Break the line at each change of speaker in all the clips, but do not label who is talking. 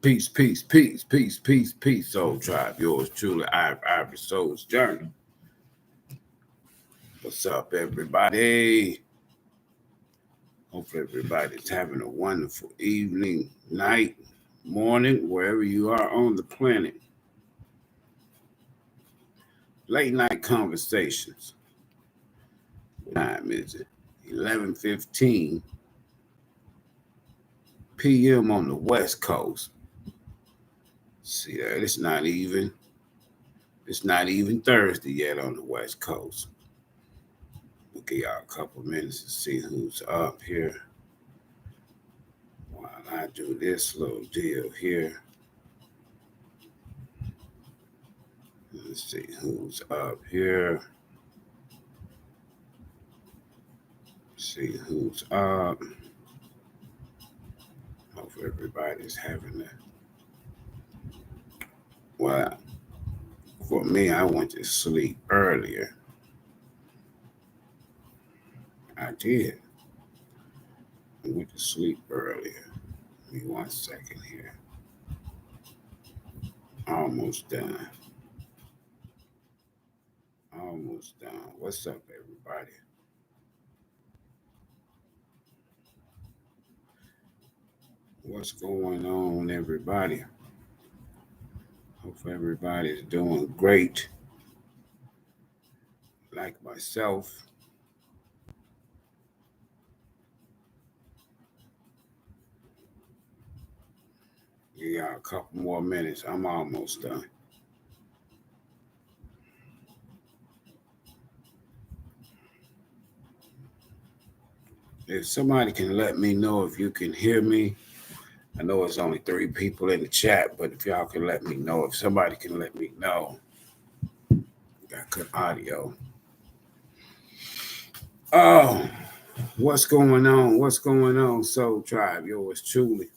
Peace, peace, peace, peace, peace, peace, soul tribe. Yours truly, Ivory Soul's Journey. What's up, everybody? Hopefully, everybody's having a wonderful evening, night, morning, wherever you are on the planet. Late night conversations. What time is it? 11:15 p.m. on the West Coast. See that? It's not even Thursday yet on the West Coast. We'll give y'all a couple minutes to see who's up here while I do this little deal here. Let's see who's up here. See who's up. Hope everybody's having a well. For me, I went to sleep earlier. I did. I went to sleep earlier. Give me 1 second here. Almost done. Almost done. What's up, everybody? What's going on, everybody? Hope everybody's doing great. Like myself. Yeah, a couple more minutes. I'm almost done. If somebody can let me know if you can hear me. I know it's only 3 people in the chat, but if y'all can let me know, if somebody can let me know. Got good audio. Oh, what's going on? What's going on, Soul Tribe? Yours truly.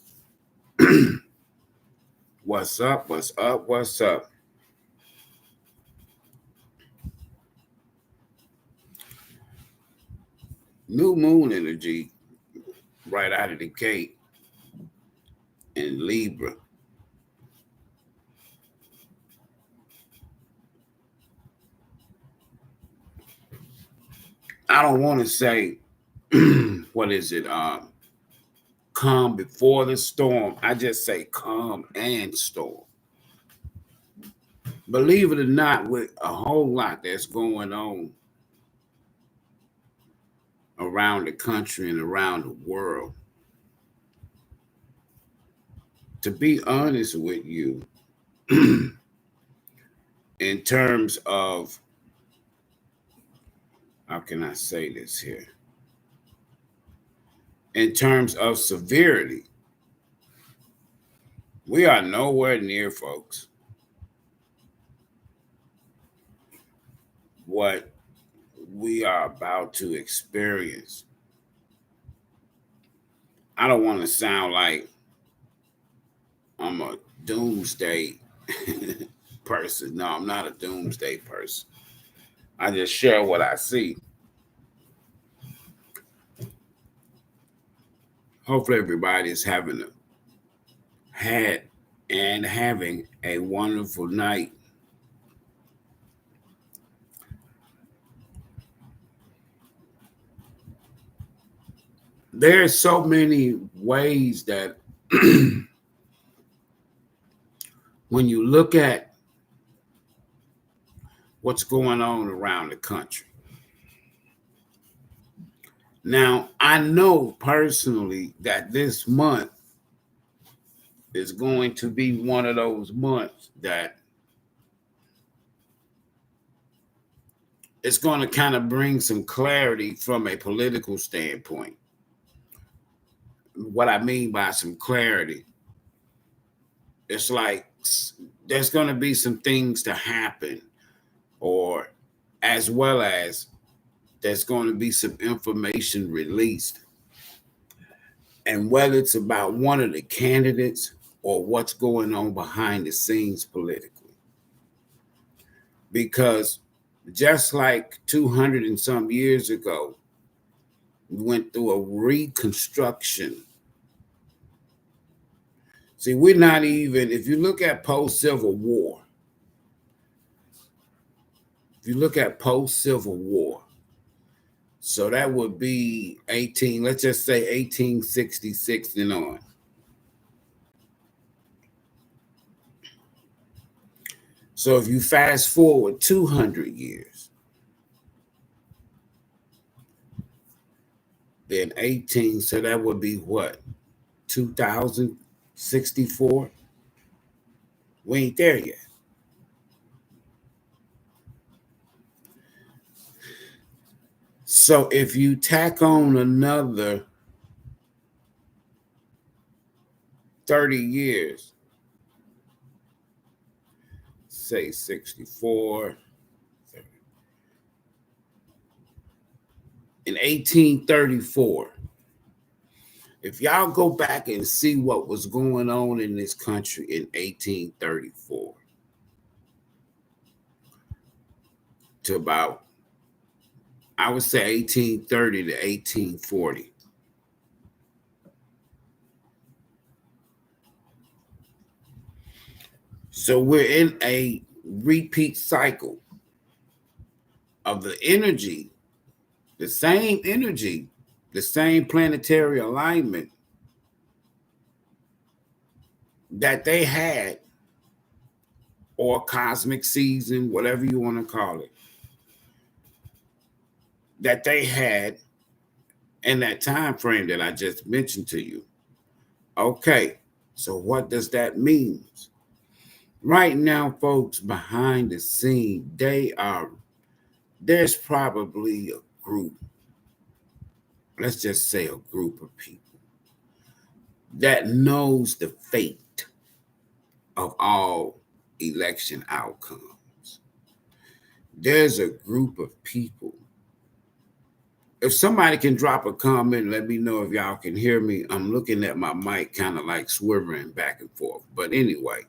What's up? What's up? What's up? New moon energy right out of the gate in Libra. I don't want to say, what is it? Calm before the storm. I just say calm and storm. Believe it or not, with a whole lot that's going on around the country and around the world. To be honest with you, in terms of, how can I say this here? In terms of severity, we are nowhere near, folks, what we are about to experience. I don't want to sound like I'm a doomsday person. No, I'm not a doomsday person. I just share what I see. Hopefully everybody is having a wonderful night. There's so many ways that when you look at what's going on around the country. Now, I know personally that this month is going to be one of those months that it's going to kind of bring some clarity from a political standpoint. What I mean by some clarity, it's like there's going to be some things to happen, or as well as there's going to be some information released. And whether it's about one of the candidates or what's going on behind the scenes politically. Because just like 200 and some years ago, we went through a reconstruction See, we're not even, if you look at post-Civil War, so that would be 18, let's just say 1866 and on. So if you fast forward 200 years, then 18, so that would be what? 2064? We ain't there yet. So if you tack on another 30 years, say 64, in 1834, if y'all go back and see what was going on in this country in 1834 to about, I would say 1830 to 1840. So we're in a repeat cycle of the energy, the same energy, the same planetary alignment that they had, or cosmic season, whatever you want to call it, that they had in that time frame that I just mentioned to you. Okay, so what does that mean? Right now, folks, behind the scene, there's probably a group, let's just say a group of people that knows the fate of all election outcomes. There's a group of people. If somebody can drop a comment, let me know if y'all can hear me. I'm looking at my mic kind of like swerving back and forth. But anyway,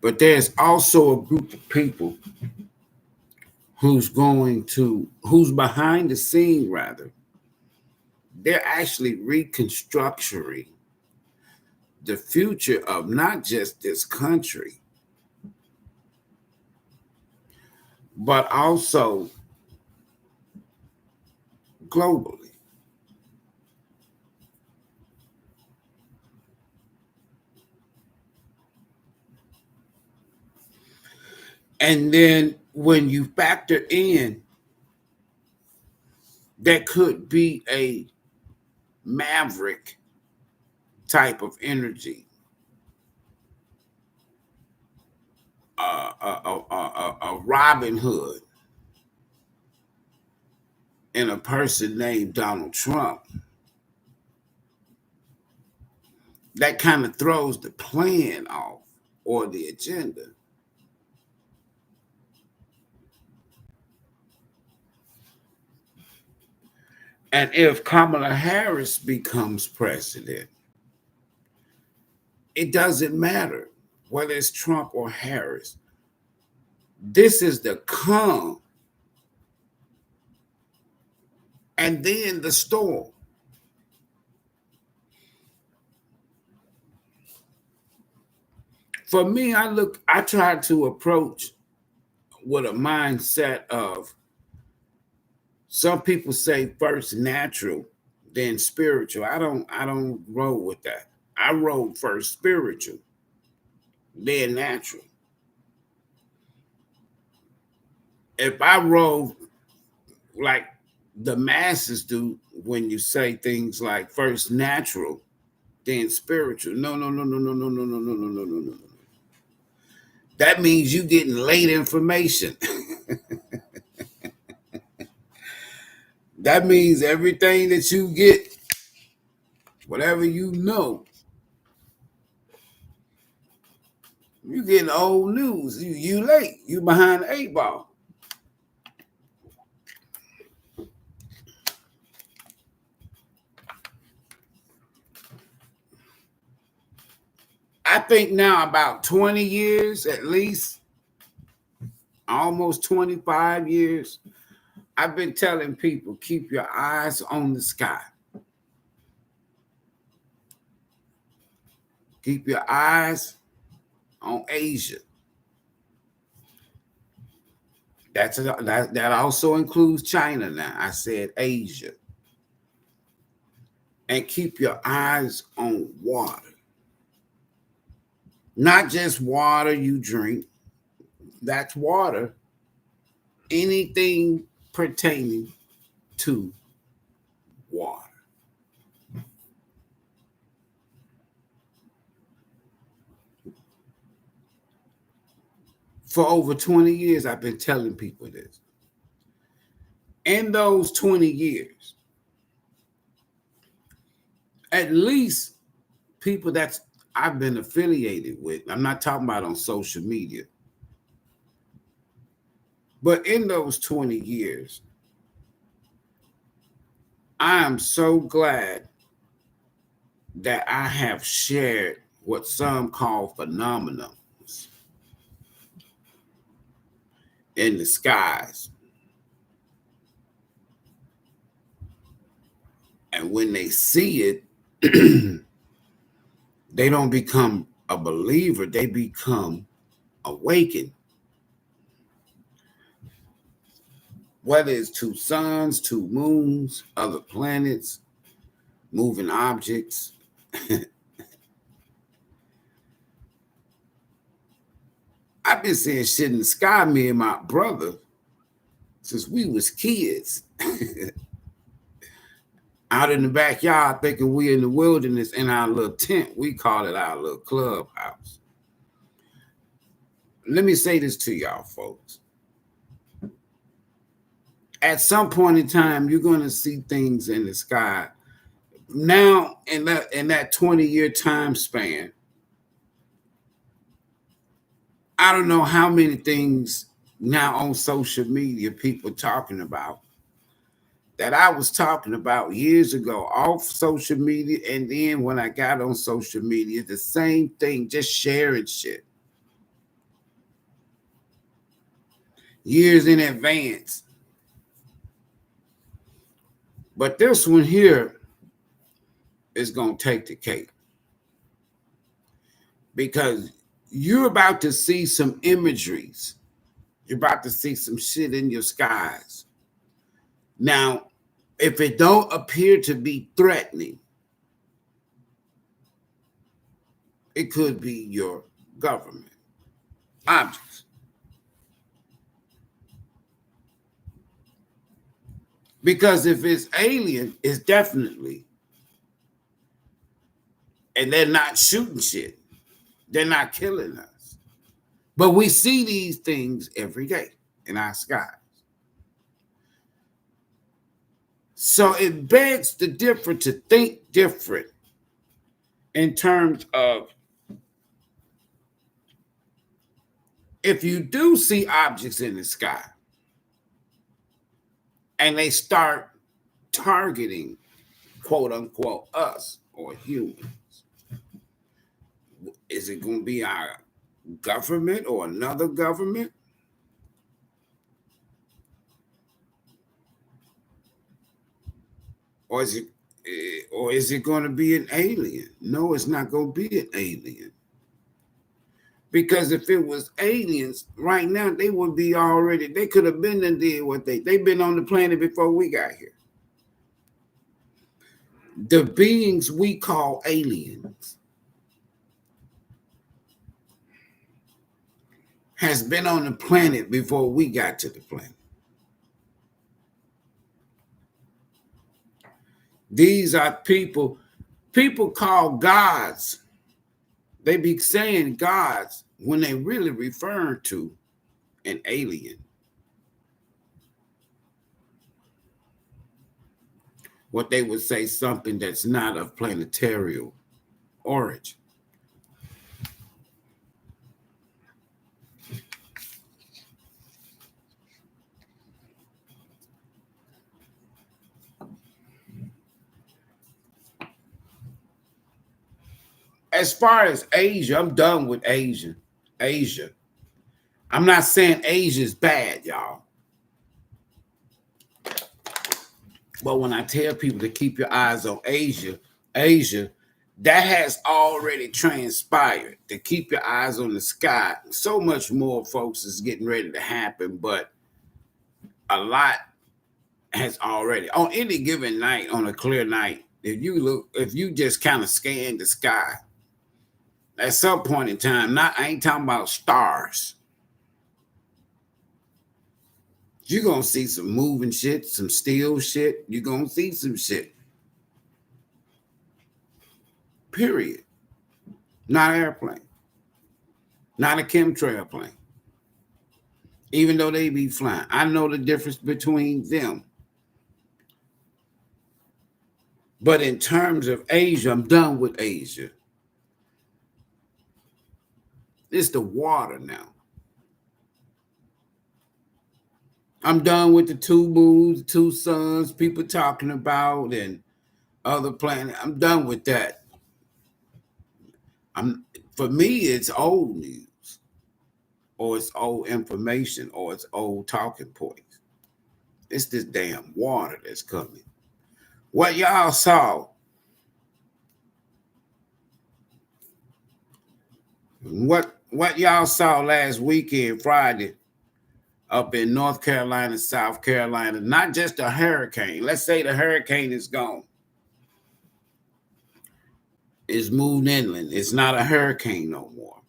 but there's also a group of people who's behind the scene rather. They're actually reconstructing the future of not just this country, but also globally. And then when you factor in that could be a maverick type of energy, a Robin Hood, and a person named Donald Trump, that kind of throws the plan off or the agenda. And if Kamala Harris becomes president, it doesn't matter whether it's Trump or Harris. This is the calm and then the storm. For me, I try to approach with a mindset of, some people say first natural, then spiritual. I don't roll with that. I roll first spiritual, then natural. If I roll like the masses do when you say things like first natural, then spiritual. No, no, no, no, no, no, no, no, no, no, no, no, no. That means you getting late information. That means everything that you get, whatever you know, you getting old news. You late. You behind the eight ball. I think now about 20 years at least, almost 25 years, I've been telling people, keep your eyes on the sky. Keep your eyes on Asia. That also includes China now. I said Asia. And keep your eyes on water. Not just water you drink. That's water. Anything pertaining to water. For over 20 years, I've been telling people this. In those 20 years, at least people that I've been affiliated with, I'm not talking about on social media, but in those 20 years, I am so glad that I have shared what some call phenomena in the skies. And when they see it, they don't become a believer, they become awakened. Whether it's two suns, two moons, other planets, moving objects. I've been seeing shit in the sky, me and my brother, since we was kids. Out in the backyard thinking we in the wilderness in our little tent. We call it our little clubhouse. Let me say this to y'all, folks. At some point in time, you're going to see things in the sky. Now, in that 20-year time span, I don't know how many things now on social media people talking about that I was talking about years ago off social media. And then when I got on social media, the same thing, just sharing shit. Years in advance. But this one here is going to take the cake. Because you're about to see some imageries. You're about to see some shit in your skies. Now, if it don't appear to be threatening, it could be your government objects. Because if it's alien, it's definitely, and they're not shooting shit. They're not killing us. But we see these things every day in our skies. So it begs the different to think different in terms of if you do see objects in the sky and they start targeting, quote unquote, us or humans, is it going to be our government or another government? Or is it going to be an alien? No, it's not going to be an alien. Because if it was aliens, right now they would be already, they could have been and did what they've been on the planet before we got here. The beings we call aliens has been on the planet before we got to the planet. These are people call gods. They be saying gods when they really refer to an alien. What they would say something that's not of planetary origin. As far as Asia, I'm done with Asia. I'm not saying Asia is bad, y'all. But when I tell people to keep your eyes on Asia that has already transpired. To keep your eyes on the sky. So much more, folks, is getting ready to happen, but a lot has already on any given night, on a clear night. If you just kind of scan the sky, at some point in time, I ain't talking about stars. You're gonna see some moving shit, some still shit. You're gonna see some shit. Period. Not an airplane. Not a chemtrail plane. Even though they be flying. I know the difference between them. But in terms of Asia, I'm done with Asia. It's the water now. I'm done with the two moons, two suns, people talking about and other planets. I'm done with that. For me, it's old news, or it's old information, or it's old talking points. It's this damn water that's coming. What y'all saw, what y'all saw last weekend, Friday, up in North Carolina, South Carolina, not just a hurricane. Let's say the hurricane is gone. It's moved inland. It's not a hurricane no more.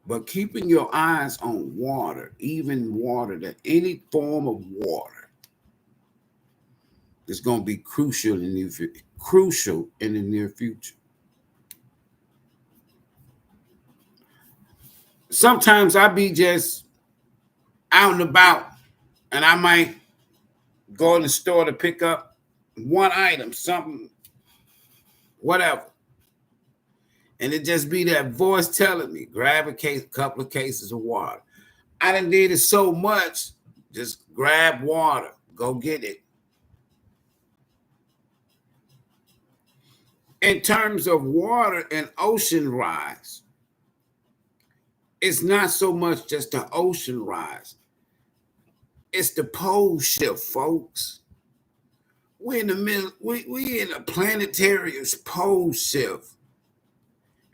But keeping your eyes on water, even water, that any form of water, is going to be crucial in the near future. Sometimes I be just out and about, and I might go in the store to pick up one item, something, whatever. And it just be that voice telling me, grab a couple of cases of water. I done did it so much, just grab water, go get it. In terms of water and ocean rise, it's not so much just the ocean rise. It's the pole shift, folks. We're in the middle, we in a planetary pole shift.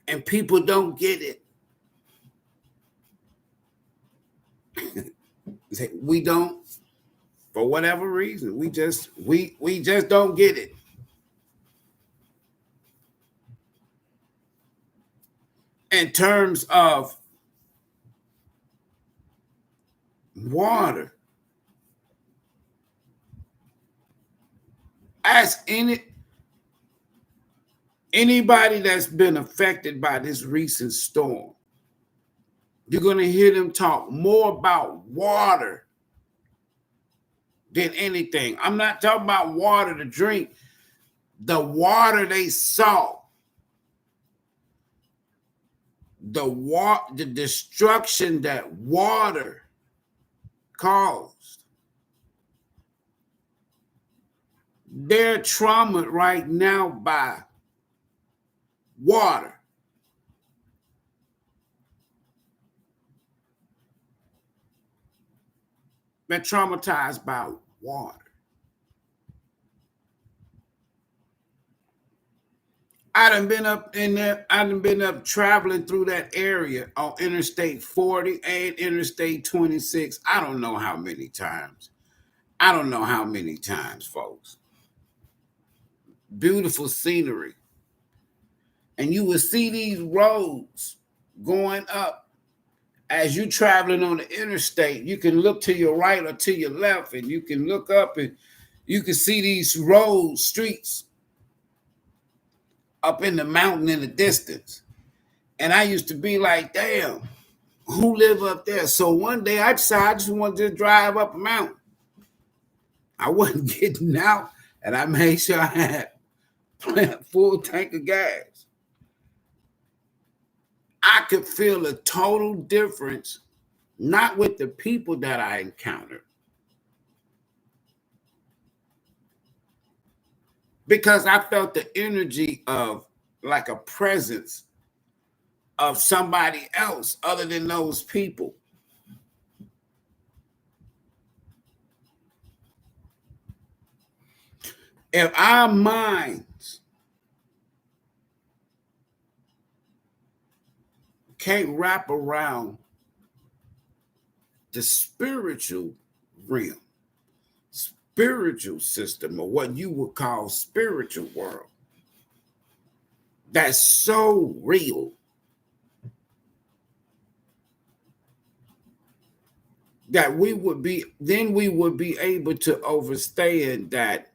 And people don't get it. We don't, for whatever reason, we just don't get it. In terms of water, ask anybody that's been affected by this recent storm. You're going to hear them talk more about water than anything. I'm not talking about water to drink. The water they saw, the destruction that water caused. They're traumatized right now by water. They're traumatized by water. I done been up in there. I done been up traveling through that area on Interstate 40 and Interstate 26. I don't know how many times. Folks. Beautiful scenery. And you will see these roads going up. As you traveling on the interstate, you can look to your right or to your left, and you can look up and you can see these streets up in the mountain in the distance. And I used to be like, damn, who live up there? So one day I decided I just wanted to drive up a mountain. I wasn't getting out, and I made sure I had a full tank of gas. I could feel a total difference, not with the people that I encountered, because I felt the energy of like a presence of somebody else other than those people. If our minds can't wrap around the spiritual realm, spiritual system, or what you would call spiritual world, that's so real that we would be able to understand that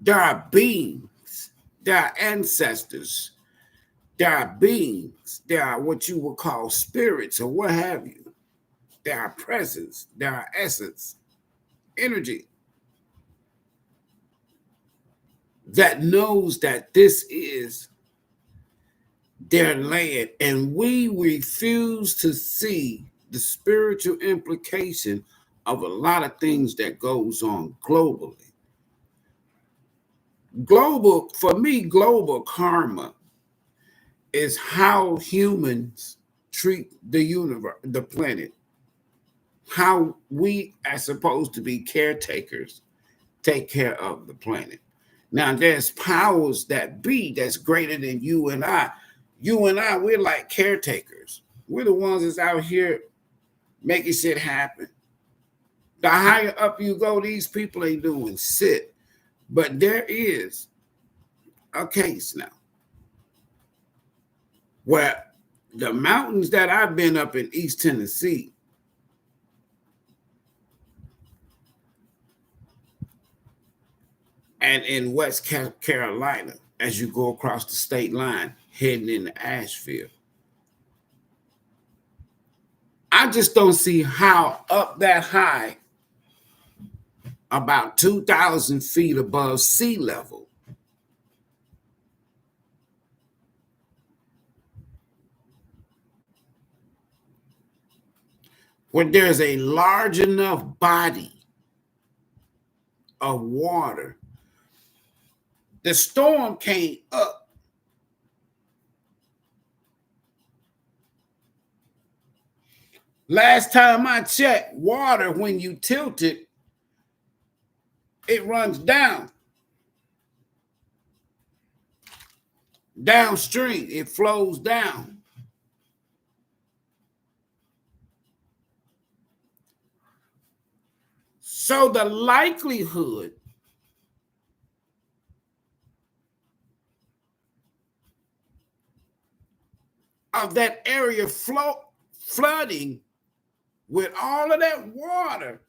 there are beings, there are ancestors, there are beings, there are what you would call spirits or what have you. There are presence, there are essence, energy that knows that this is their land, and we refuse to see the spiritual implication of a lot of things that goes on globally. For me, global karma is how humans treat the universe, the planet, how we are supposed to be caretakers, take care of the planet. Now, there's powers that be that's greater than you and I. You and I, we're like caretakers. We're the ones that's out here making shit happen. The higher up you go, these people ain't doing shit. But there is a case now where the mountains that I've been up in East Tennessee, and in West Carolina, as you go across the state line, heading into Asheville, I just don't see how up that high, about 2,000 feet above sea level, when there's a large enough body of water, the storm came up. Last time I checked, water, when you tilt it, it runs downstream. It flows down. So the likelihood of that area flooding with all of that water,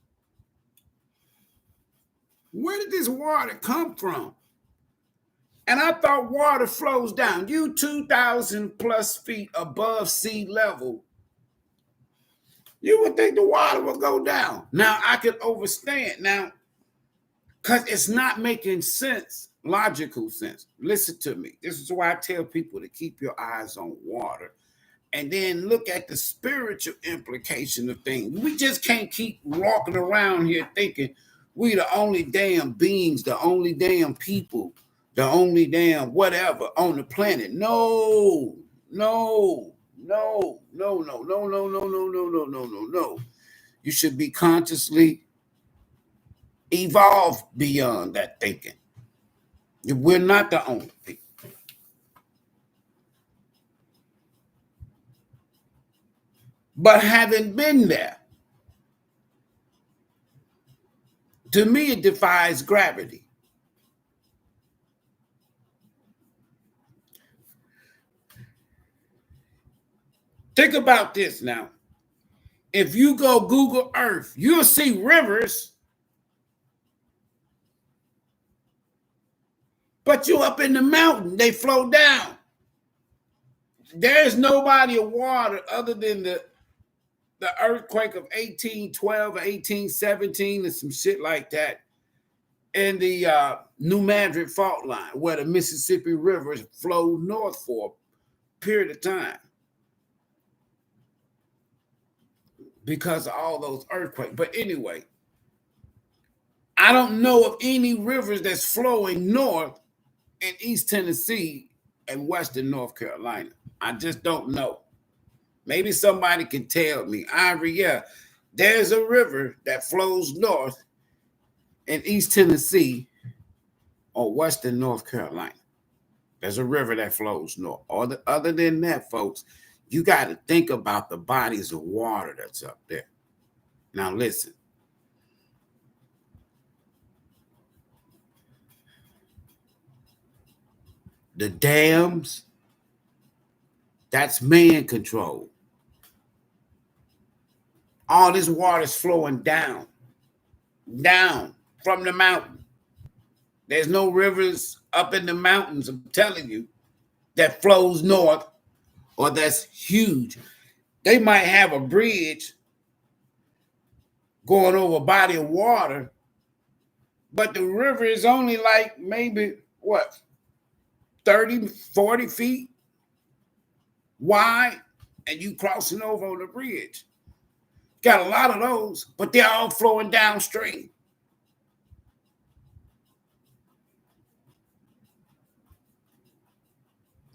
where did this water come from? And I thought water flows down. You 2,000 plus feet above sea level, you would think the water would go down. Now I could understand now, because it's not making sense, logical sense. Listen to me. This is why I tell people to keep your eyes on water and then look at the spiritual implication of things. We just can't keep walking around here thinking we the only damn beings, the only damn people, the only damn whatever on the planet. No, no, no, no, no, no, no, no, no, no, no, no, no, no. You should be consciously evolved beyond that thinking. We're not the only people. But having been there, to me, it defies gravity. Think about this now. If you go Google Earth, you'll see rivers, but you're up in the mountain, they flow down. There's no body of water other than the earthquake of 1812 or 1817 and some shit like that, and the New Madrid fault line, where the Mississippi River flowed north for a period of time because of all those earthquakes. But anyway, I don't know of any rivers that's flowing north in East Tennessee and Western North Carolina. I just don't know. Maybe somebody can tell me. Ivory, yeah, there's a river that flows north in East Tennessee or Western North Carolina. There's a river that flows north. Other than that, folks, you got to think about the bodies of water that's up there. Now, listen. The dams, that's man control. All this water is flowing down from the mountain. There's no rivers up in the mountains, I'm telling you, that flows north or that's huge. They might have a bridge going over a body of water, but the river is only like maybe, what, 30, 40 feet wide, and you crossing over on the bridge. Got a lot of those, but they're all flowing downstream.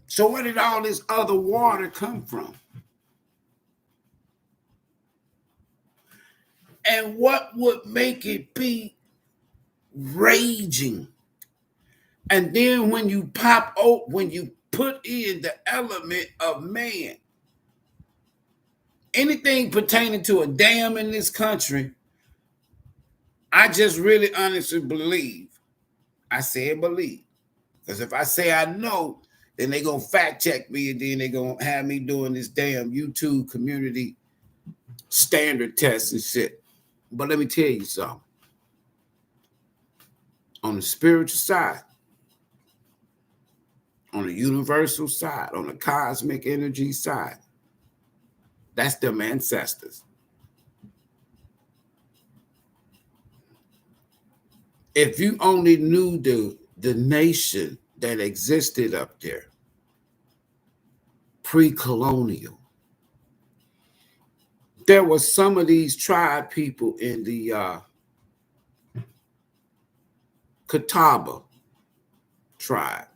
So where did all this other water come from? And what would make it be raging? And then when you when you put in the element of man, anything pertaining to a dam in this country, I just really honestly believe. I said believe. Because if I say I know, then they're going to fact check me, and then they're going to have me doing this damn YouTube community standard test and shit. But let me tell you something. On the spiritual side, on the universal side, on the cosmic energy side, that's them ancestors. If you only knew the nation that existed up there, pre-colonial, there were some of these tribe people in the Catawba tribe.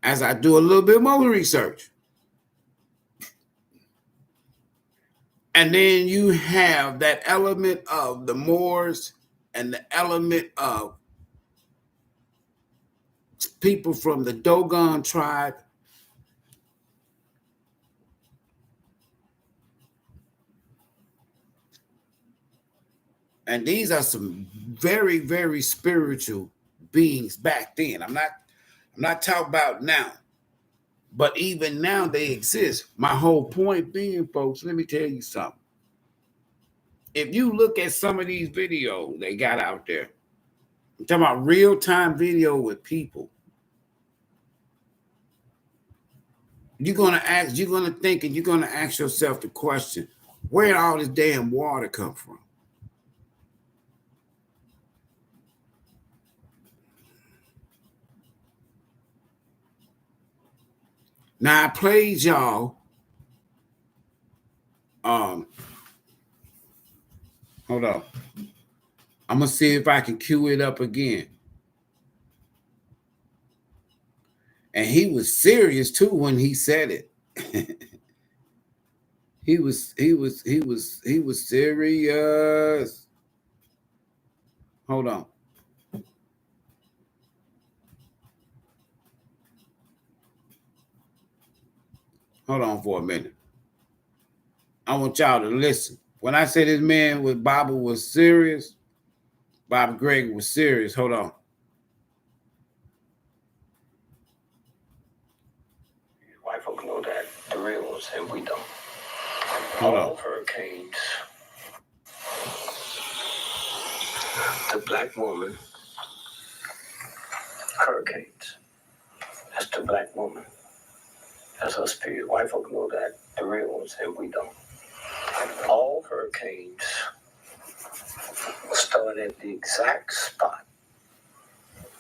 As I do a little bit more research, and then you have that element of the Moors and the element of people from the Dogon tribe. And these are some very, very spiritual beings back then. I'm not talking about now, but even now they exist. My whole point being, folks, let me tell you something. If you look at some of these videos they got out there, I'm talking about real-time video with people, you're gonna think, and you're gonna ask yourself the question, where did all this damn water come from? Now I played y'all. Hold on. I'm gonna see if I can cue it up again. And he was serious too when he said it. he was serious. Hold on. Hold on for a minute. I want y'all to listen. When I say this man with Bobby was serious, Bobby Gregg was serious. Hold on.
White folk know that the real ones, and we don't.
Hold
All
on.
hurricanes. The black woman. Hurricanes. That's the black woman. That's her spirit. White folk know that the real ones, and we don't. All hurricanes start at the exact spot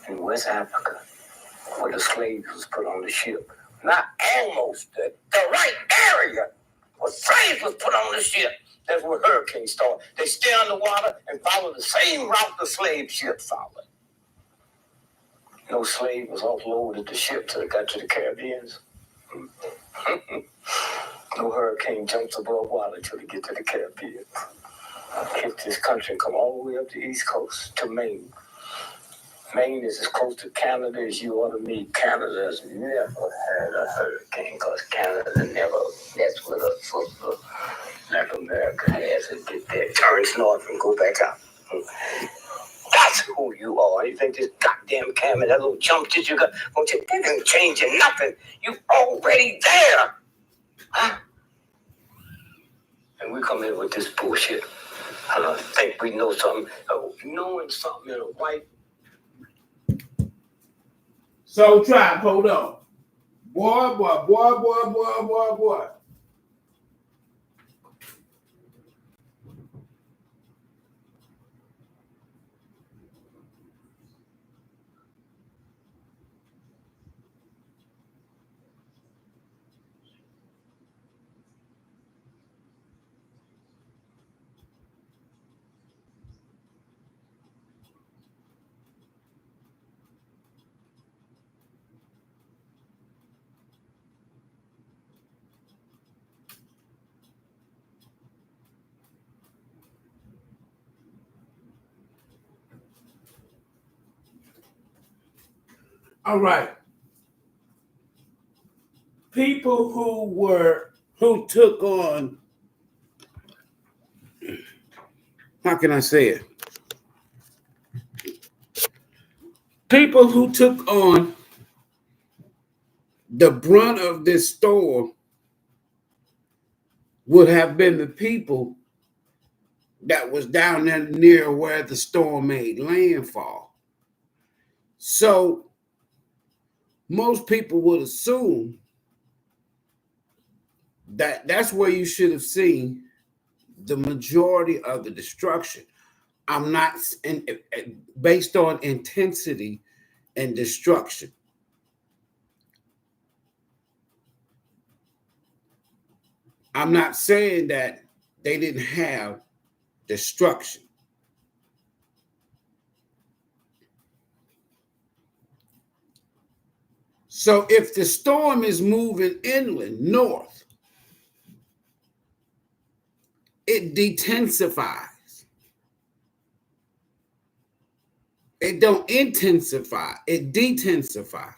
in West Africa where the slaves was put on the ship. Not almost the right area where slaves was put on the ship. That's where hurricanes start. They stay underwater and follow the same route the slave ship followed. No slave was offloaded the ship till it got to the Caribbean. No hurricane jumps above water till it get to the Caribbean. hit this country and come all the way up the East Coast to Maine. Maine is as close to Canada as you ought to meet. Canada has never had a hurricane because Canada never messed with a sister like America has and get there, turns north and go back out. That's who you are. You think this goddamn camera, that little jump that you got, that ain't changing nothing. You already there. Huh? And we come in with this bullshit. I think we know something. Knowing something in a white.
So Tribe, hold on. Boy. All right. People who took on, how can I say it? People who took on the brunt of this storm would have been the people that was down there near where the storm made landfall. So most people would assume that that's where you should have seen the majority of the destruction. I'm not based on intensity and destruction. I'm not saying that they didn't have destruction. So if the storm is moving inland, north, it detensifies. It don't intensify, it detensifies.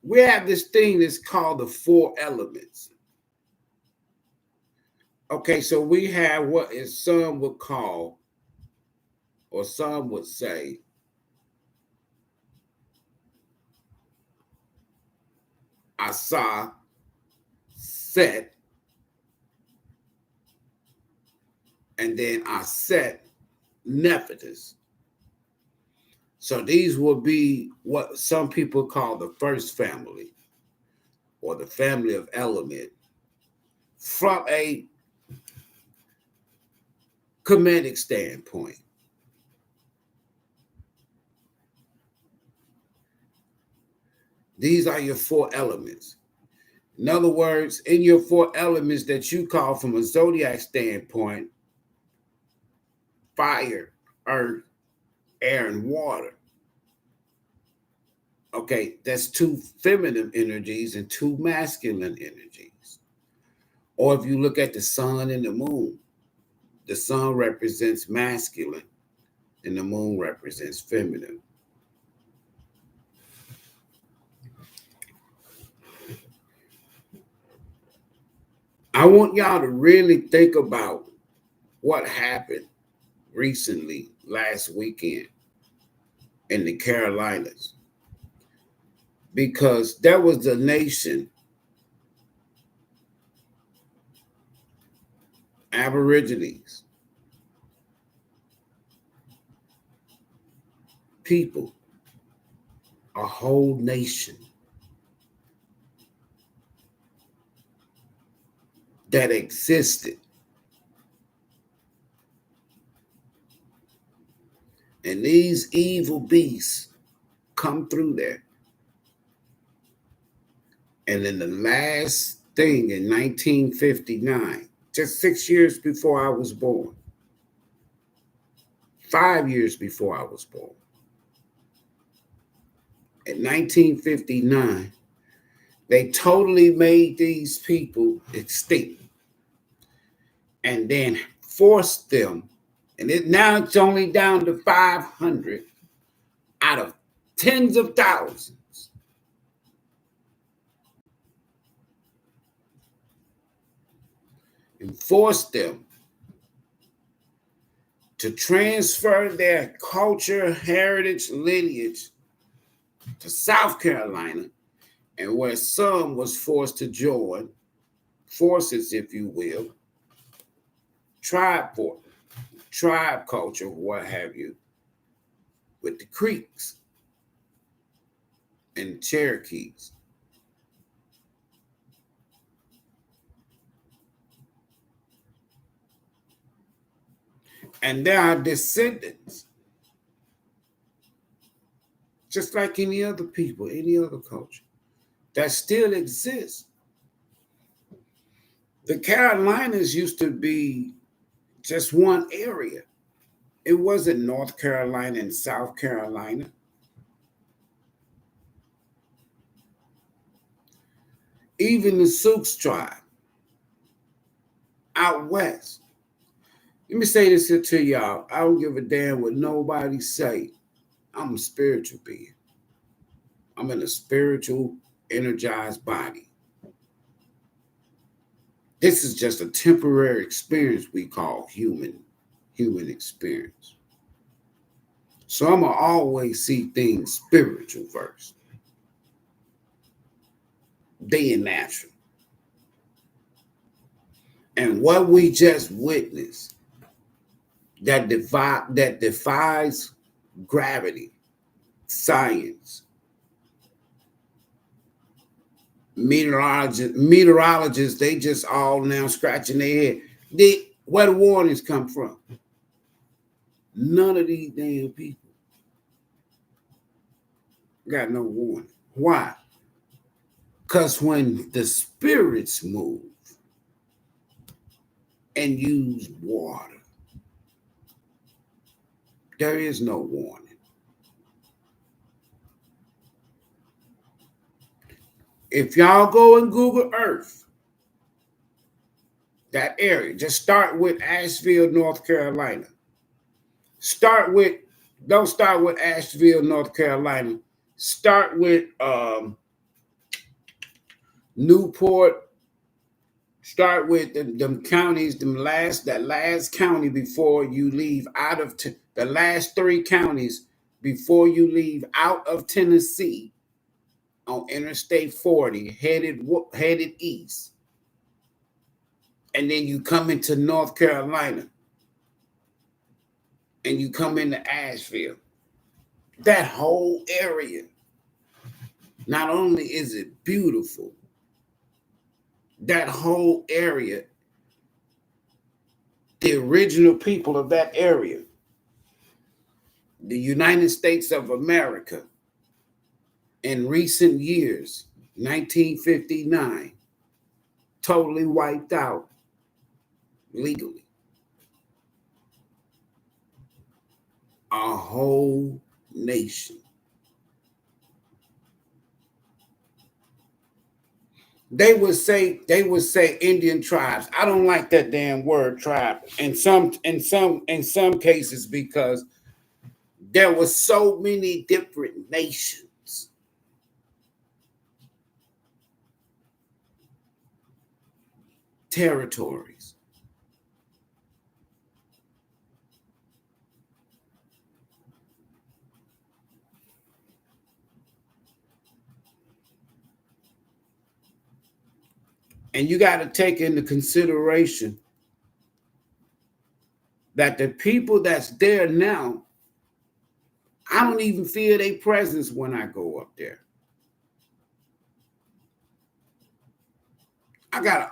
We have this thing that's called the four elements. Okay, so we have what is some would call, or some would say, Asa, Set, and then Aset, Nephthys. So these will be what some people call the first family, or the family of element, from a Kemetic standpoint. These are your four elements. In other words, in your four elements that you call from a zodiac standpoint, fire, earth, air, and water. Okay, that's two feminine energies and two masculine energies. Or if you look at the sun and the sun represents masculine and the moon represents feminine. I want y'all to really think about what happened recently, last weekend, in the Carolinas. Because there was a nation, Aborigines, people, a whole nation that existed. And these evil beasts come through there. And then the last thing in 1959, just 6 years before I was born, 5 years before I was born. In 1959, they totally made these people extinct and then forced them. And now it's only down to 500 out of tens of thousands. And forced them to transfer their culture, heritage, lineage to South Carolina, and where some was forced to join forces, if you will, tribe culture, what have you, with the Creeks and the Cherokees. And there are descendants, just like any other people, any other culture, that still exist. The Carolinas used to be just one area. It wasn't North Carolina and South Carolina. Even the Sioux tribe out west. Let me say this here to y'all. I don't give a damn what nobody say. I'm a spiritual being. I'm in a spiritual, energized body. This is just a temporary experience we call human experience. So I'm going to always see things spiritual first. Then natural. And what we just witnessed that defies gravity, science, meteorologists, they just all now scratching their head. Where the warnings come from? None of these damn people got no warning. Why? Because when the spirits move and use water, there is no warning. If y'all go and Google Earth, that area, just start with Asheville, North Carolina. Don't start with Asheville, North Carolina. Start with Newport. Start with them counties, that last county before you leave out of the last 3 counties before you leave out of Tennessee on Interstate 40, headed east. And then you come into North Carolina and you come into Asheville. That whole area, not only is it beautiful, that whole area, the original people of that area, the United States of America, in recent years, 1959, totally wiped out legally. A whole nation. They would say Indian tribes. I don't like that damn word tribe in some cases because there were so many different nations. Territories. And you got to take into consideration that the people that's there now, I don't even feel their presence when I go up there. I got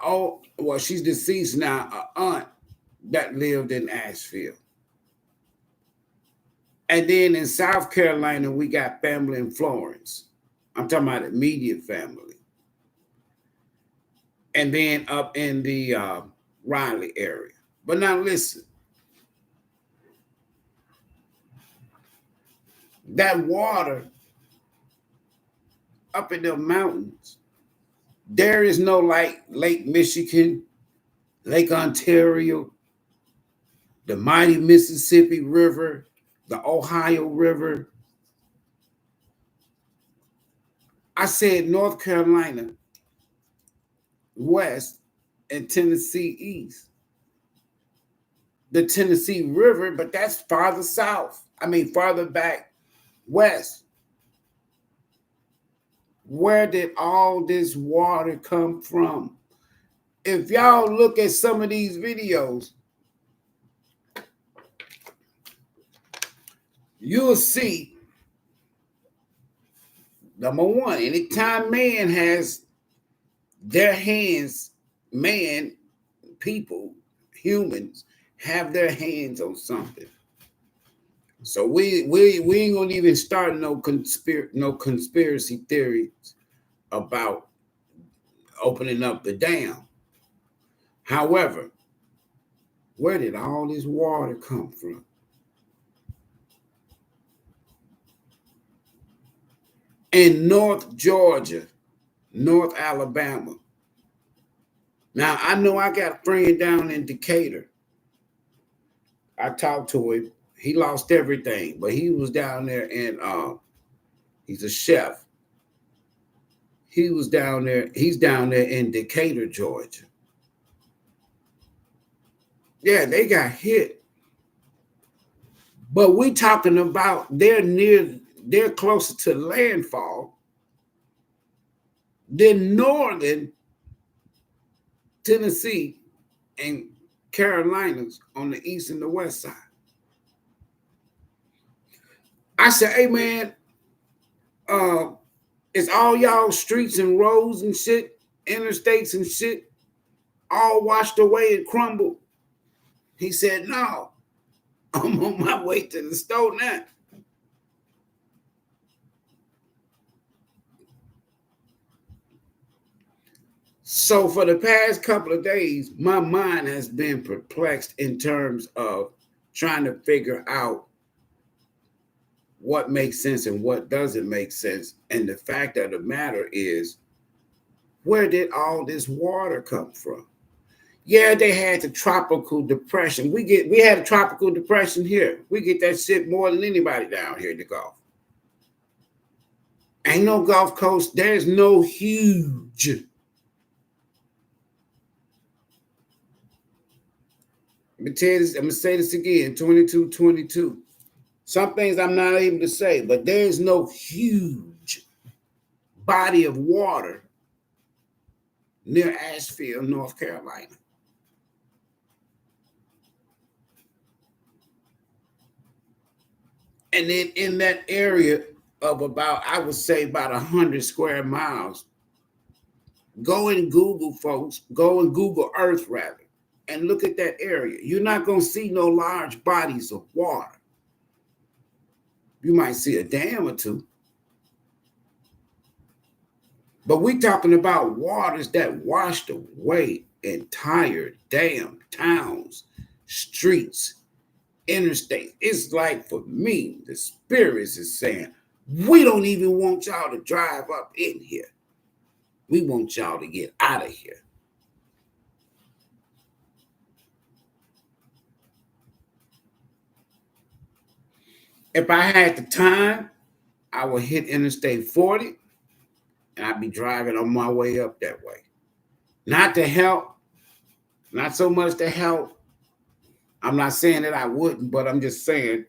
she's deceased now, an aunt that lived in Asheville. And then in South Carolina, we got family in Florence. I'm talking about immediate family. And then up in the Raleigh area. But now listen. that water up in the mountains, there is no like Lake Michigan, Lake Ontario, the mighty Mississippi River, the Ohio River. I said North Carolina west and Tennessee east. The Tennessee River, but that's farther south. I mean, farther back west. Where did all this water come from? If y'all look at some of these videos, you'll see, number one, anytime man has their hands, people, humans, have their hands on something. So we ain't gonna even start no conspiracy theories about opening up the dam. However, where did all this water come from? In North Georgia, North Alabama. Now, I know I got a friend down in Decatur. I talked to him. He lost everything, but he was down there and he's a chef. He was down there. He's down there in Decatur, Georgia. Yeah, they got hit. But we talking about they're closer to landfall than northern Tennessee and Carolinas on the east and the west side. I said, hey man, is all y'all streets and roads and shit, interstates and shit, all washed away and crumbled? He said, no, I'm on my way to the store now. So for the past couple of days, my mind has been perplexed in terms of trying to figure out what makes sense and what doesn't make sense. And the fact of the matter is, where did all this water come from? Yeah, they had the tropical depression. We had a tropical depression here. We get that shit more than anybody down here in the Gulf. Ain't no Gulf Coast. There's no huge. I'm gonna say this again, 2222. Some things I'm not able to say, but there's no huge body of water near Asheville, North Carolina. And then in that area of about, I would say about 100 square miles, go and Google, folks, go and Google Earth rather, and look at that area. You're not going to see no large bodies of water. You might see a dam or two. But we're talking about waters that washed away entire damn towns, streets, interstates. It's like, for me, the spirits is saying, we don't even want y'all to drive up in here. We want y'all to get out of here. If I had the time, I would hit Interstate 40 and I'd be driving on my way up that way. Not to help, not so much to help. I'm not saying that I wouldn't, but I'm just saying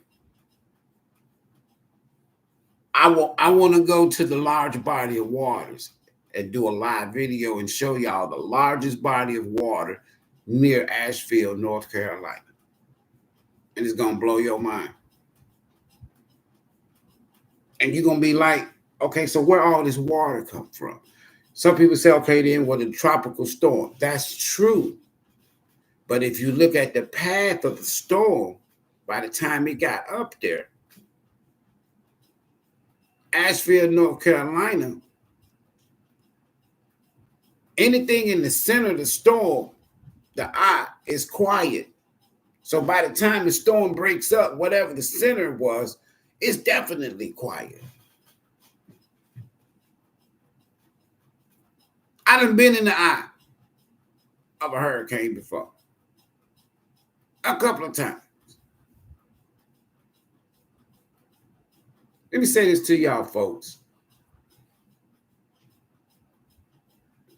I want to go to the large body of waters and do a live video and show y'all the largest body of water near Asheville, North Carolina. And it's going to blow your mind. And you're going to be like, okay, so where all this water come from? Some people say, okay, then what a tropical storm. That's true. But if you look at the path of the storm, by the time it got up there, Asheville, North Carolina, anything in the center of the storm, the eye is quiet. So by the time the storm breaks up, whatever the center was, It's definitely quiet. I done been in the eye of a hurricane before. A couple of times. Let me say this to y'all, folks.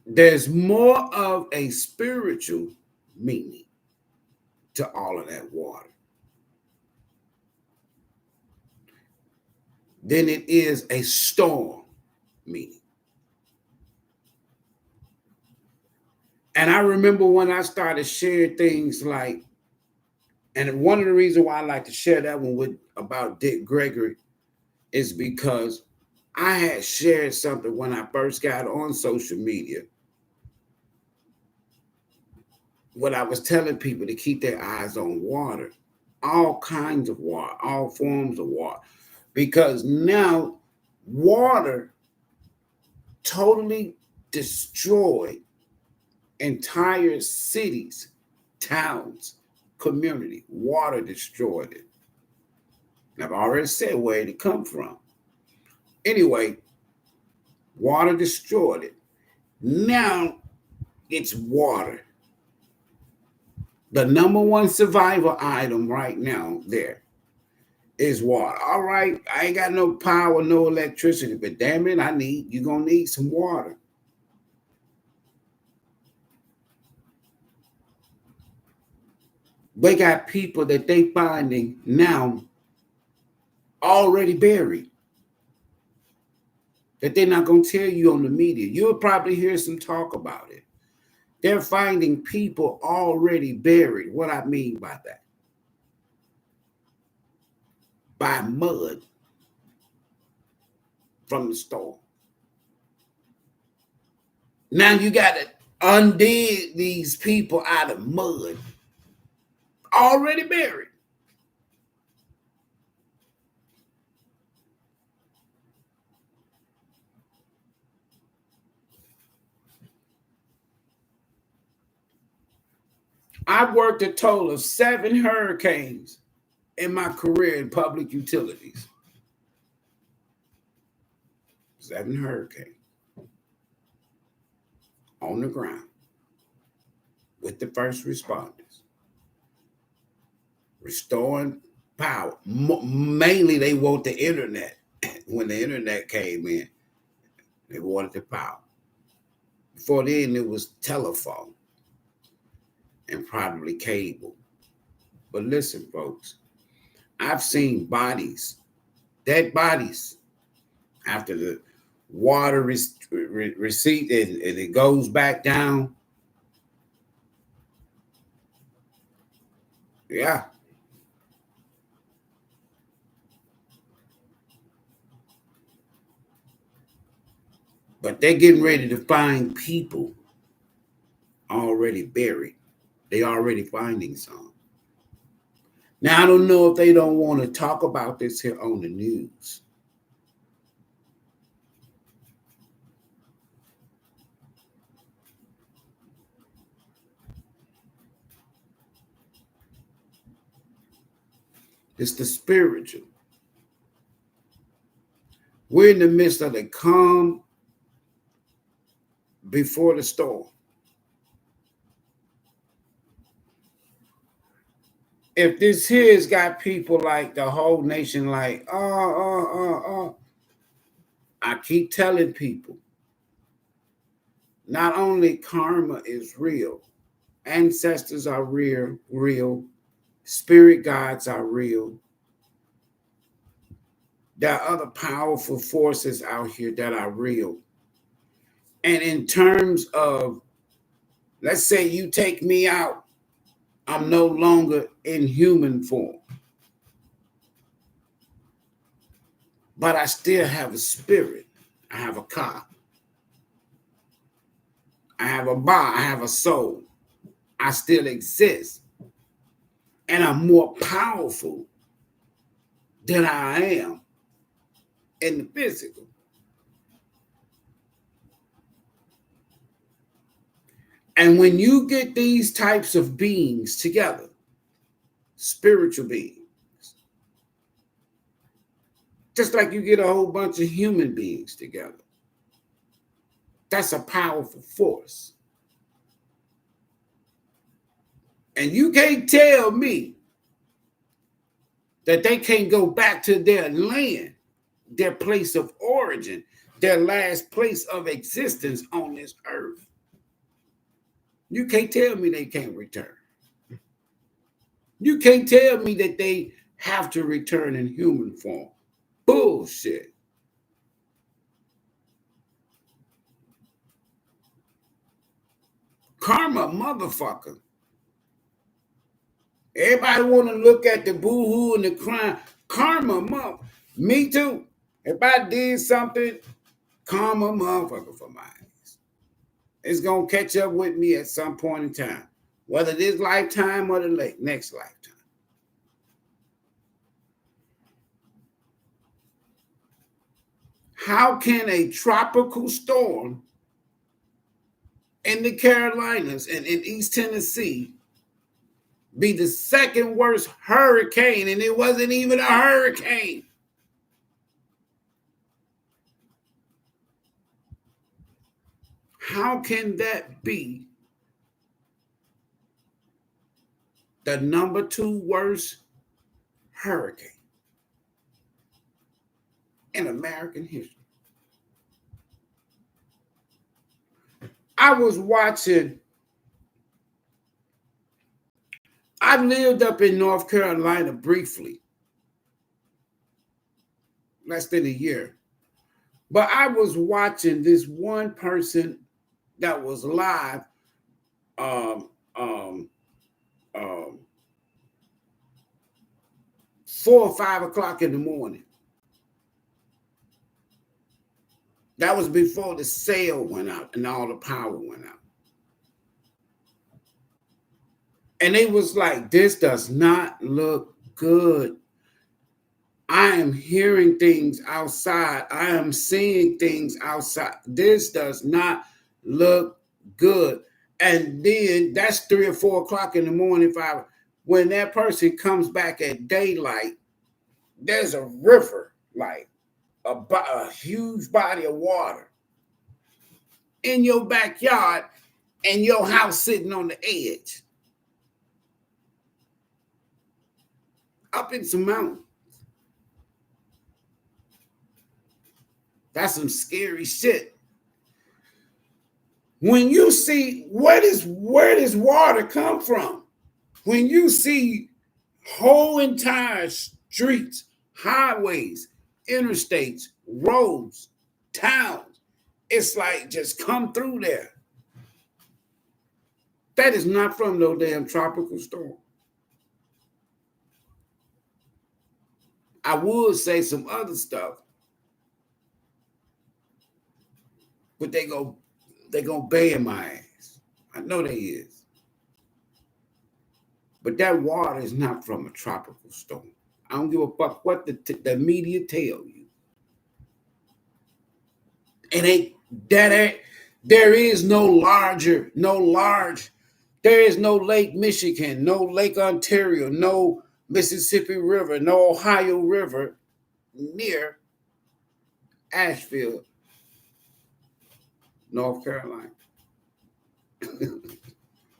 There's more of a spiritual meaning to all of that water than it is a storm meaning. And I remember when I started sharing things like, and one of the reasons why I like to share that one with about Dick Gregory is because I had shared something when I first got on social media. When I was telling people to keep their eyes on water, all kinds of water, all forms of water, because now water totally destroyed entire cities, towns, community. Water destroyed it. And I've already said where it come from. Anyway, water destroyed it. Now it's water. The number one survival item right now there is water. All right, I ain't got no power, no electricity, but damn it, you're gonna need some water. They got people that they finding now already buried that they're not gonna tell you on the media. You'll probably hear some talk about it. They're finding people already buried. What I mean by that? By mud from the storm. Now you got to undig these people out of mud already buried. I've worked a total of 7 hurricanes in my career in public utilities. 7 hurricanes on the ground with the first responders, restoring power. Mainly, they want the internet. When the internet came in, they wanted the power. Before then, it was telephone and probably cable. But listen, folks, I've seen bodies, dead bodies, after the water receipt and it goes back down. Yeah. But they're getting ready to find people already buried. They already finding some. Now, I don't know if they don't want to talk about this here on the news. It's the spiritual. We're in the midst of the calm before the storm. If this here has got people like the whole nation like, I keep telling people, not only karma is real, ancestors are real, spirit guides are real. There are other powerful forces out here that are real. And in terms of, let's say you take me out, I'm no longer in human form. But I still have a spirit. I have a car. I have a body. I have a soul. I still exist. And I'm more powerful than I am in the physical. And when you get these types of beings together, spiritual beings, Just like you get a whole bunch of human beings together. That's a powerful force. And you can't tell me that they can't go back to their land, their place of origin, their last place of existence on this earth. You can't tell me they can't return. You can't tell me that they have to return in human form. Bullshit. Karma, motherfucker. Everybody want to look at the boo-hoo and the crime. Karma, mother. Me too. If I did something, karma, motherfucker, for my ass. It's going to catch up with me at some point in time, whether this lifetime or the next lifetime. How can a tropical storm in the Carolinas and in East Tennessee be the second worst hurricane, and it wasn't even a hurricane? How can that be the number 2 worst hurricane in American history? I was watching, I lived up in North Carolina briefly, less than a year. But I was watching this one person that was live 4 or 5 o'clock in the morning. That was before the sail went out and all the power went out. And they was like, this does not look good. I am hearing things outside. I am seeing things outside. This does not look good. And then that's 3 or 4 o'clock in the morning. When that person comes back at daylight, there's a river, like a huge body of water in your backyard and your house sitting on the edge. Up in some mountains. That's some scary shit. When you see where does water come from? When you see whole entire streets, highways, interstates, roads, towns, it's like just come through there. That is not from no damn tropical storm. I would say some other stuff, but they gonna ban my ass. I know they is. But that water is not from a tropical storm. I don't give a fuck what the media tell you. There is no Lake Michigan, no Lake Ontario, no Mississippi River, no Ohio River near Asheville, North Carolina.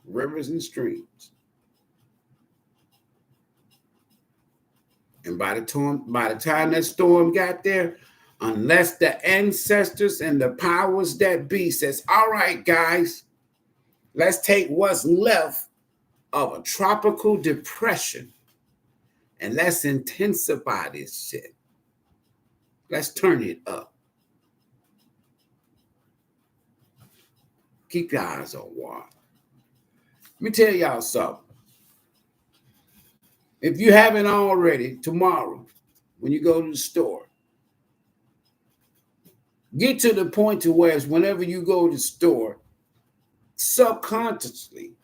Rivers and streams. And by the time that storm got there, unless the ancestors and the powers that be says, all right, guys, let's take what's left of a tropical depression and let's intensify this shit. Let's turn it up. Keep your eyes on water. Let me tell y'all something. If you haven't already, tomorrow, when you go to the store, get to the point to where whenever you go to the store, subconsciously,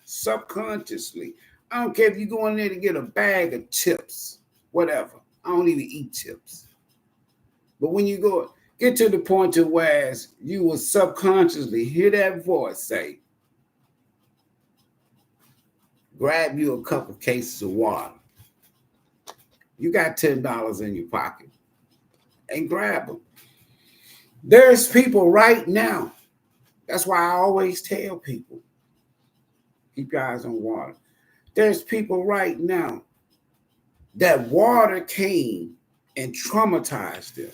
I don't care if you go in there to get a bag of chips, whatever. I don't even eat chips. But when you go, get to the point to where you will subconsciously hear that voice say, grab you a couple cases of water. You got $10 in your pocket. and grab them. There's people right now. That's why I always tell people, keep your eyes on water. There's people right now that water came and traumatized them.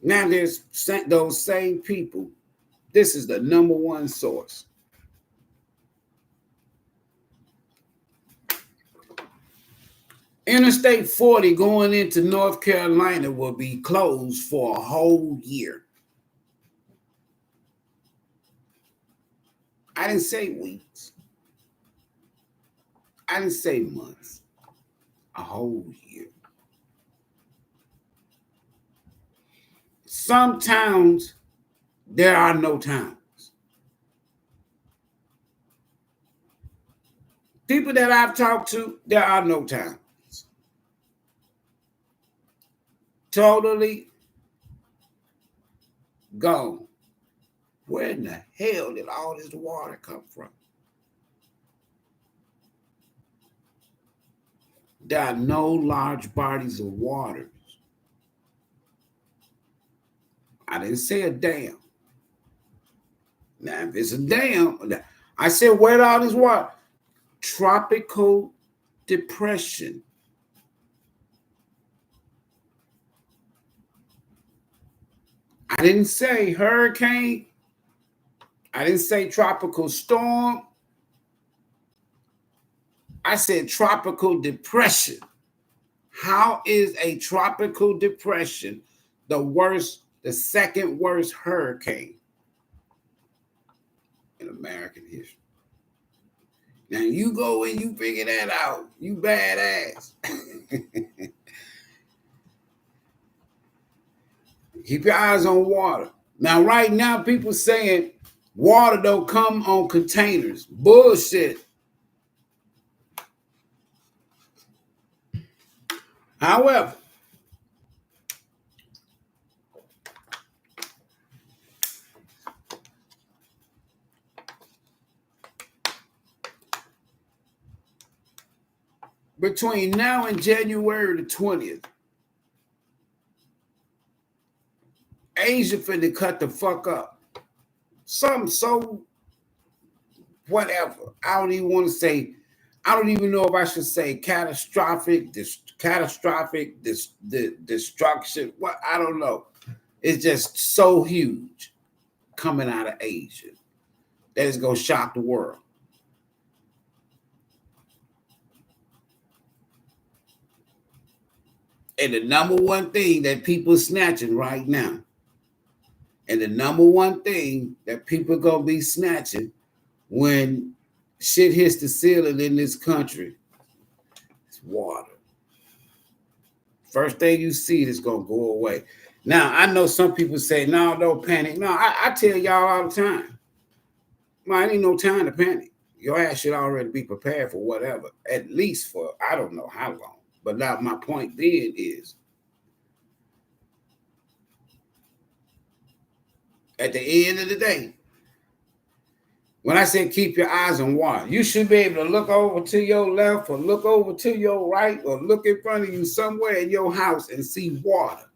Now there's those same people. This is the number one source. Interstate 40 going into North Carolina will be closed for a whole year. I didn't say weeks. I didn't say months. A whole year. Some towns, there are no towns. People that I've talked to, there are no towns. Totally gone. Where in the hell did all this water come from? There are no large bodies of water. I didn't say a dam. Now, if it's a dam, I said, where did all this water? Tropical depression. I didn't say hurricane. I didn't say tropical storm. I said tropical depression. How is a tropical depression the second worst hurricane in American history? Now you go and you figure that out. You badass. Keep your eyes on water. Now, right now, people saying water don't come on containers. Bullshit. However, between now and January the 20th, Asia finna cut the fuck up. Something so whatever. I don't even want to say, I don't even know if I should say catastrophic destruction. What, I don't know. It's just so huge coming out of Asia that it's gonna shock the world. And the number one thing that people are snatching right now, and the number one thing that people are gonna be snatching when shit hits the ceiling in this country is water. First thing you see is gonna go away. Now, I know some people say, no, don't panic. No, I tell y'all all the time, man, ain't no time to panic. Your ass should already be prepared for whatever, at least for, I don't know how long. But now my point being is, at the end of the day, when I say keep your eyes on water, you should be able to look over to your left or look over to your right or look in front of you somewhere in your house and see water.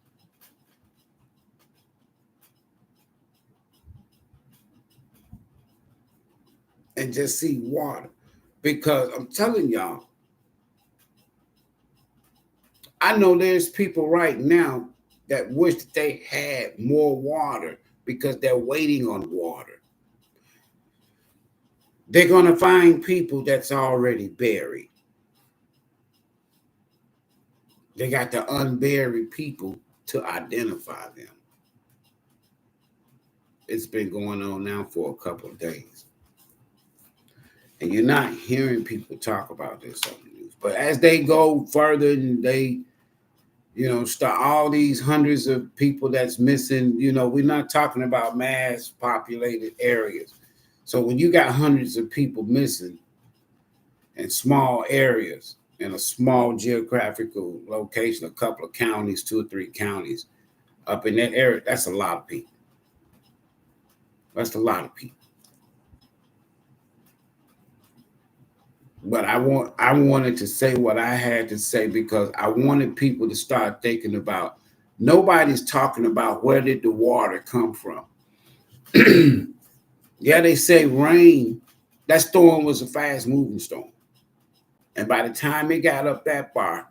And just see water. Because I'm telling y'all, I know there's people right now that wish that they had more water because they're waiting on water. They're going to find people that's already buried. They got to unbury people to identify them. It's been going on now for a couple of days. And you're not hearing people talk about this on the news. But as they go further and they, start all these hundreds of people that's missing, we're not talking about mass populated areas. So when you got hundreds of people missing in small areas, in a small geographical location, a couple of counties, 2 or 3 counties up in that area, that's a lot of people. That's a lot of people. But I wanted to say what I had to say because I wanted people to start thinking about nobody's talking about where did the water come from. Yeah, they say rain. That storm was a fast moving storm. And by the time it got up that far,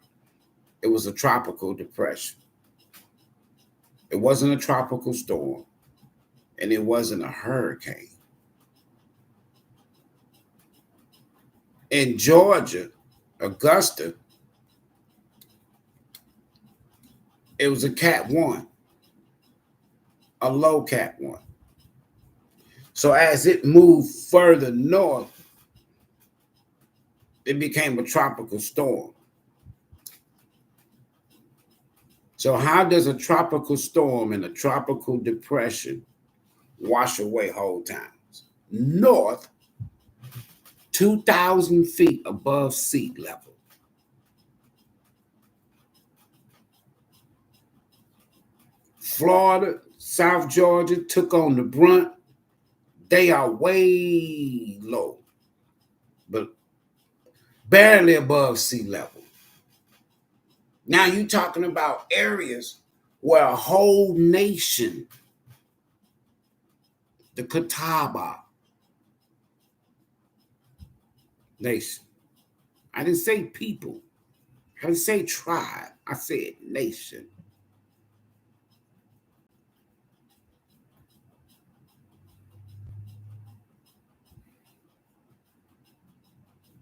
it was a tropical depression. It wasn't a tropical storm and it wasn't a hurricane. In Georgia, Augusta, it was a Cat 1, a low Cat 1. So as it moved further north, it became a tropical storm. So how does a tropical storm and a tropical depression wash away whole towns? North, 2,000 feet above sea level. Florida, South Georgia took on the brunt. They are way low, but barely above sea level. Now you're talking about areas where a whole nation, the Catawba nation. I didn't say people. I didn't say tribe. I said nation.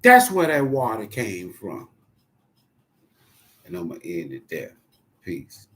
That's where that water came from. And I'm going to end it there. Peace.